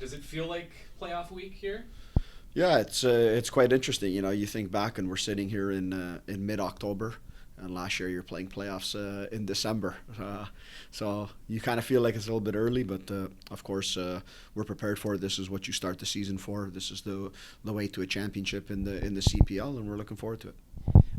Does it feel like playoff week here? Yeah, it's quite interesting. You think back and we're sitting here in mid-October, and last year you're playing playoffs in December. So you kind of feel like it's a little bit early, but of course we're prepared for it. This is what you start the season for. This is the way to a championship in the CPL, and we're looking forward to it.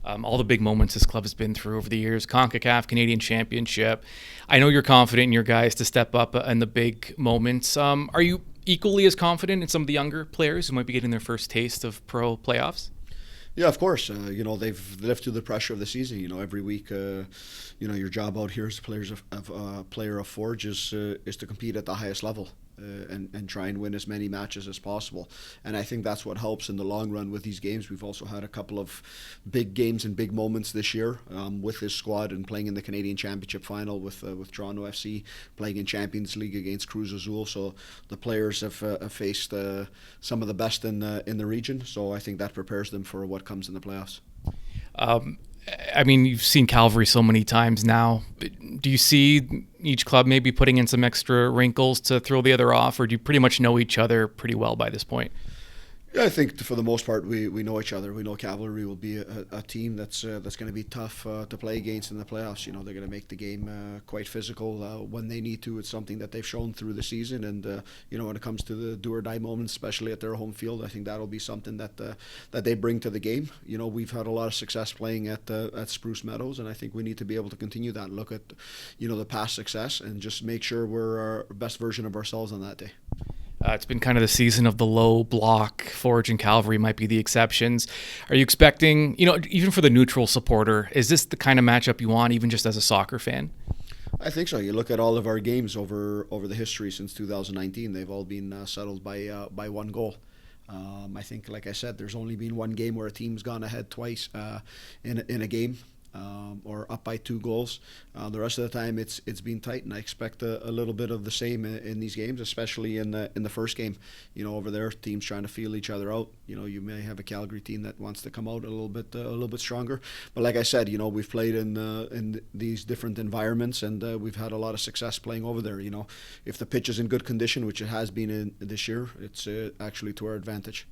All the big moments this club has been through over the years, CONCACAF, Canadian Championship. I know you're confident in your guys to step up in the big moments. Are you equally as confident in some of the younger players who might be getting their first taste of pro playoffs? Yeah, of course. They've lived through the pressure of the season. Every week, your job out here as a player of Forge is to compete at the highest level. And try and win as many matches as possible. And I think that's what helps in the long run with these games. We've also had a couple of big games and big moments this year with this squad, and playing in the Canadian Championship final with Toronto FC, playing in Champions League against Cruz Azul. So the players have faced some of the best in the region. So I think that prepares them for what comes in the playoffs. You've seen Calvary so many times now. Do you see each club maybe putting in some extra wrinkles to throw the other off, or do you pretty much know each other pretty well by this point? Yeah, I think for the most part we know each other. We know Cavalry will be a team that's going to be tough to play against in the playoffs. They're going to make the game quite physical when they need to. It's something that they've shown through the season, and when it comes to the do or die moments, especially at their home field, I think that'll be something that they bring to the game. We've had a lot of success playing at Spruce Meadows, and I think we need to be able to continue that and look at the past success and just make sure we're our best version of ourselves on that day. It's been kind of the season of the low block. Forge and Calvary might be the exceptions. Are you expecting, even for the neutral supporter, is this the kind of matchup you want, even just as a soccer fan? I think so. You look at all of our games over the history since 2019, they've all been settled by one goal. I think, like I said, there's only been one game where a team's gone ahead twice in a game. Or up by 2 goals. The rest of the time, it's been tight, and I expect a little bit of the same in these games, especially in the first game. Over there, teams trying to feel each other out. You may have a Calgary team that wants to come out a little bit stronger. But like I said, we've played in these different environments, and we've had a lot of success playing over there. If the pitch is in good condition, which it has been in this year, it's actually to our advantage.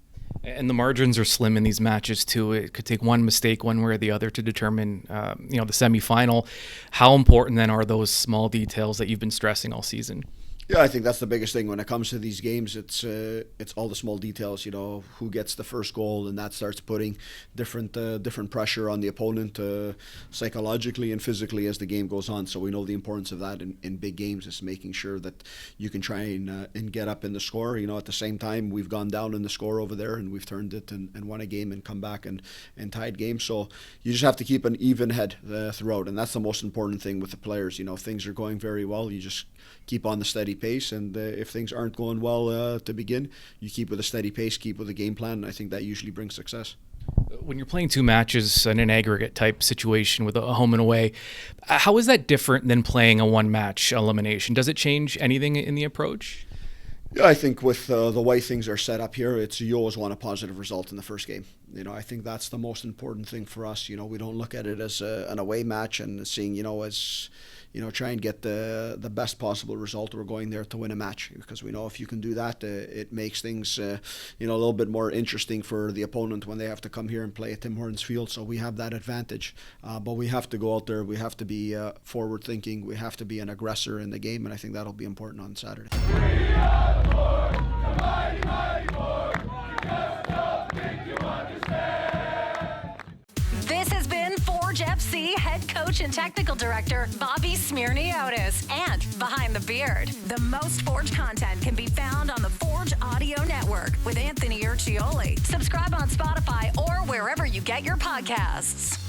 And the margins are slim in these matches too. It could take one mistake one way or the other to determine, the semifinal. How important then are those small details that you've been stressing all season? Yeah, I think that's the biggest thing when it comes to these games. It's all the small details. Who gets the first goal, and that starts putting different pressure on the opponent psychologically and physically as the game goes on. So we know the importance of that in big games, is making sure that you can try and get up in the score. At the same time, we've gone down in the score over there, and we've turned it and won a game and come back and tied games. So you just have to keep an even head throughout, and that's the most important thing with the players. If things are going very well, you just keep on the steady pace, and if things aren't going well to begin, you keep with a steady pace, keep with a game plan, and I think that usually brings success. When you're playing 2 matches in an aggregate type situation with a home and away, how is that different than playing a 1-match elimination? Does it change anything in the approach? Yeah, I think with the way things are set up here, you always want a positive result in the first game. I think that's the most important thing for us. We don't look at it as an away match and seeing, as try and get the best possible result. We're going there to win a match, because we know if you can do that, it makes things a little bit more interesting for the opponent when they have to come here and play at Tim Hortons Field. So we have that advantage, but we have to go out there. We have to be forward thinking. We have to be an aggressor in the game, and I think that'll be important on Saturday. We are Forge, the mighty, mighty Forge. Just don't think you understand. This has been Forge FC head coach and technical director Bobby Smyrniotis, and Behind the Beard. The most Forge content can be found on the Forge Audio Network with Anthony Urciuoli. Subscribe on Spotify or wherever you get your podcasts.